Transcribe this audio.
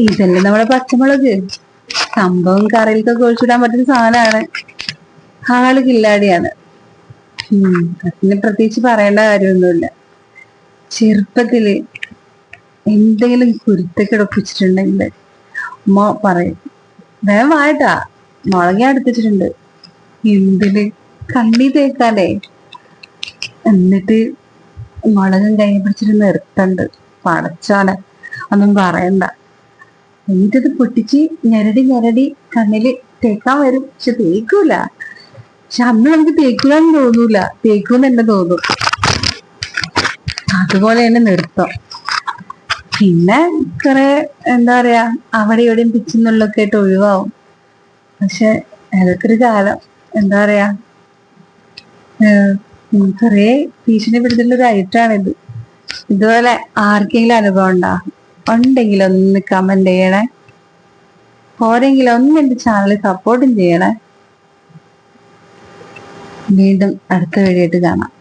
ഇതല്ലേ നമ്മുടെ പച്ചമുളക്. സംഭവം കറിയിലൊക്കെ ഒഴിച്ചിടാൻ പറ്റുന്ന സാധനമാണ്. ആള് കില്ലാടിയാണ്. അതിന് പ്രത്യേകിച്ച് പറയേണ്ട കാര്യമൊന്നുമില്ല. ചെറുപ്പത്തില് എന്തെങ്കിലും കുരുത്തൊക്കെ ഒപ്പിച്ചിട്ടുണ്ടെങ്കിൽ ഉമ്മ പറയും, വേഗം വായട്ടാ, മുളക് ഞാൻ എടുത്തിട്ടുണ്ട്. എന്തിന്? കണ്ണി തേക്കാനേ. എന്നിട്ട് മുളകും കൈ പിടിച്ചിട്ട് നിർത്തണ്ട്. പടച്ചോനെ, ഒന്നും പറയണ്ട. എന്നിട്ടത് പൊട്ടിച്ച് ഞെരടി ഞെരടി കണ്ണില് തേക്കാൻ വരും. പക്ഷെ തേക്കൂല. പക്ഷെ അന്ന് നമുക്ക് തേക്കൂലെന്ന് തോന്നൂല, തേക്കൂന്ന് തന്നെ തോന്നും. അതുപോലെ തന്നെ നൃത്തം. പിന്നെ കുറെ എന്താ പറയാ, അവിടെ ഇവിടെയും പിച്ചുന്നുള്ളൊക്കെ ആയിട്ട് ഒഴിവാവും. പക്ഷെ അതൊക്കെ ഒരു കാലം. എന്താ പറയാ, കുറെ ഭീഷണിപ്പെടുത്തുള്ള ഒരു ഐറ്റാണിത്. ഇതുപോലെ ആർക്കെങ്കിലും അനുഭവം ഉണ്ടെങ്കിൽ ഒന്ന് കമന്റ് ചെയ്യണേ. പോരെങ്കിലും ഒന്ന് എന്റെ ചാനൽ സപ്പോർട്ടും ചെയ്യണേ. വീണ്ടും അടുത്ത വീഡിയോ ആയിട്ട് കാണാം.